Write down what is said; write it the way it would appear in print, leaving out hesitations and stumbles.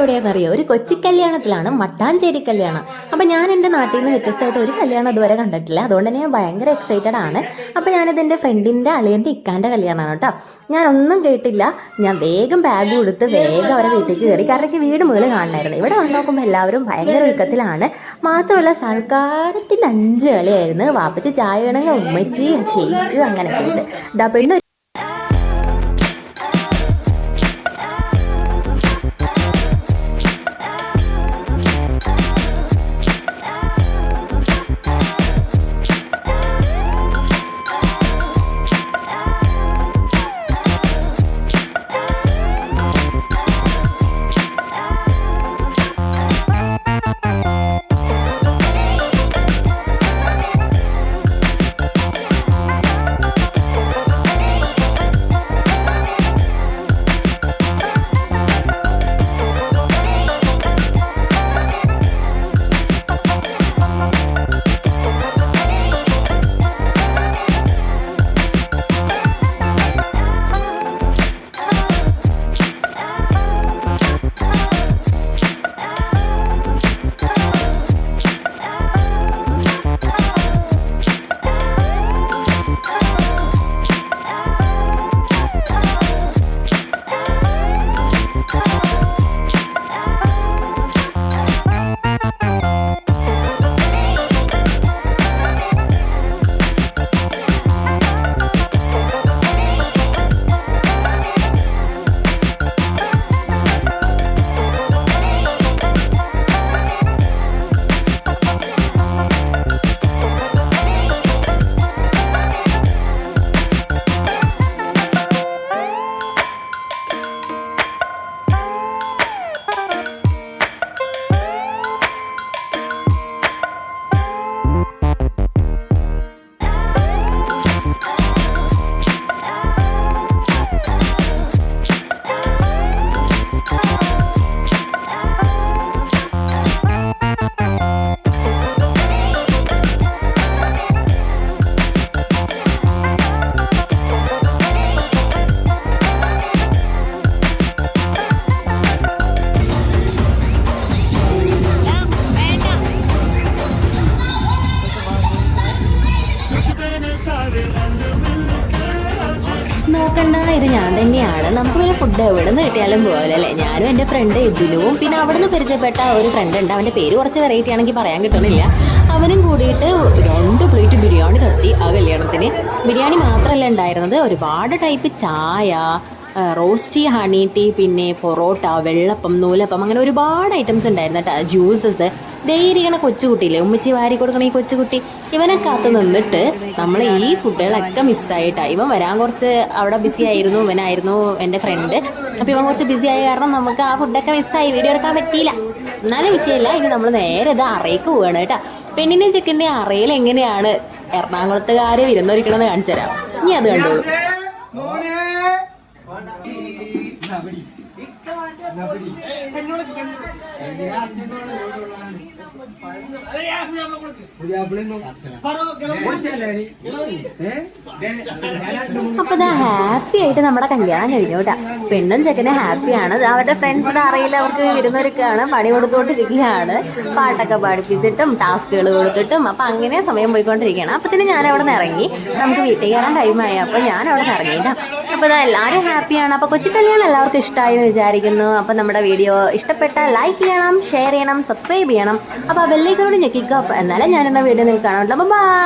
എവിടെയാണെന്നറിയോ? ഒരു കൊച്ചി കല്യാണത്തിലാണ്, മട്ടാഞ്ചേരി കല്യാണം. അപ്പം ഞാൻ എൻ്റെ നാട്ടിൽ നിന്ന് വ്യത്യസ്തമായിട്ട് ഒരു കല്യാണം ഇതുവരെ കണ്ടിട്ടില്ല. അതുകൊണ്ട് തന്നെ ഞാൻ ഭയങ്കര എക്സൈറ്റഡ് ആണ്. അപ്പം ഞാനിത് എൻ്റെ ഫ്രണ്ടിൻ്റെ അളിയൻ്റെ ഇക്കാൻ്റെ കല്യാണമാണ് കേട്ടോ. ഞാനൊന്നും കേട്ടില്ല. ഞാൻ വേഗം ബാഗ് കൊടുത്ത് വേഗം അവരെ വീട്ടിലേക്ക് കയറി. കാരണം എനിക്ക് വീട് മുതൽ കാണണമായിരുന്നു. ഇവിടെ വന്ന് നോക്കുമ്പോൾ എല്ലാവരും ഭയങ്കര ഒരുക്കത്തിലാണ്. മാത്രമല്ല സൽക്കാരത്തിൻ്റെ 5 കളിയായിരുന്നു. വാപ്പച്ച് ചായ വേണമെങ്കിൽ ഉമ്മച്ചി ഷെയ്ക്ക് അങ്ങനെയൊക്കെ ഉണ്ട്. പെണ്ണ് നോക്കണ്ട, ഇത് ഞാൻ തന്നെയാണ്. നമുക്ക് പിന്നെ ഫുഡ് എവിടെ നിന്ന് കിട്ടിയാലും പോകലല്ലേ. ഞാനും എൻ്റെ ഫ്രണ്ട് ഇബിനുവും പിന്നെ അവിടെ നിന്ന് പരിചയപ്പെട്ട ഒരു ഫ്രണ്ട് ഉണ്ട്. അവൻ്റെ പേര് കുറച്ച് വെറൈറ്റി ആണെങ്കിൽ പറയാൻ കിട്ടണില്ല. അവനും കൂടിയിട്ട് 2 പ്ലേറ്റ് ബിരിയാണി തട്ടി ആ കല്യാണത്തിന്. ബിരിയാണി മാത്രമല്ല ഉണ്ടായിരുന്നത്, ഒരുപാട് ടൈപ്പ് ചായ, റോസ്റ്റി, ഹണി ടീ, പിന്നെ പൊറോട്ട, വെള്ളപ്പം, നൂലപ്പം, അങ്ങനെ ഒരുപാട് ഐറ്റംസ് ഉണ്ടായിരുന്നു കേട്ടോ. ജ്യൂസസ്. ധൈര്യണ കൊച്ചുകുട്ടിയില്ലേ, ഉമ്മച്ചി വാരി കൊടുക്കണ ഈ കൊച്ചുകുട്ടി, ഇവനെ കാത്തു നിന്നിട്ട് നമ്മൾ ഈ ഫുഡുകളൊക്കെ മിസ്സായിട്ടാണ്. ഇവൻ വരാൻ കുറച്ച് അവിടെ ബിസി ആയിരുന്നു. ഇവനായിരുന്നു എൻ്റെ ഫ്രണ്ട്. അപ്പോൾ ഇവൻ കുറച്ച് ബിസി ആയ കാരണം നമുക്ക് ആ ഫുഡൊക്കെ മിസ്സായി, വീഡിയോ എടുക്കാൻ പറ്റിയില്ല. എന്നാലും വിഷയമില്ല. ഇനി നമ്മൾ നേരെ ഇത് അറയ്ക്ക് പോവുകയാണ് കേട്ടോ. പെണ്ണിൻ്റെയും ചെക്കൻ്റെയും അറയിൽ എങ്ങനെയാണ് എറണാകുളത്തുകാർ വിരുന്നൊരുക്കണമെന്ന് കാണിച്ചു തരാം. ഇനി അത് കണ്ടോളൂ. അപ്പൊ ഇതാ ഹാപ്പി ആയിട്ട് നമ്മുടെ കല്യാണം കഴിഞ്ഞു കേട്ടാ. പെണ്ണും ചെക്കനും ഹാപ്പിയാണ്. അവരുടെ ഫ്രണ്ട്സിന്റെ അറിയില്ല, അവർക്ക് വിരുന്നൊരുക്കാണ്, പണി കൊടുത്തോണ്ടിരിക്കുകയാണ്. പാട്ടൊക്കെ പഠിപ്പിച്ചിട്ടും ടാസ്കുകൾ കൊടുത്തിട്ടും. അപ്പൊ അങ്ങനെ സമയം പോയിക്കൊണ്ടിരിക്കുകയാണ്. അപ്പൊ തന്നെ ഞാൻ അവിടെ നിന്ന് ഇറങ്ങി. നമുക്ക് വീട്ടിൽ കയറാൻ ടൈമായി. അപ്പൊ ഞാൻ അവിടെ നിന്ന് ഇറങ്ങിയിട്ടാ. അപ്പോൾ ഇതാ എല്ലാവരും ഹാപ്പിയാണ്. അപ്പോൾ കൊച്ചി കല്യാണം എല്ലാവർക്കും ഇഷ്ടമായി എന്ന് വിചാരിക്കുന്നു. അപ്പോൾ നമ്മുടെ വീഡിയോ ഇഷ്ടപ്പെട്ടാൽ ലൈക്ക് ചെയ്യണം, ഷെയർ ചെയ്യണം, സബ്സ്ക്രൈബ് ചെയ്യണം. അപ്പോൾ ആ ബെല്ലൈക്കനോട് ഞെക്കിക്കോ. എന്നാലേ ഞാനെന്ന വീഡിയോ നിങ്ങൾക്ക് കാണാൻ. ബൈ.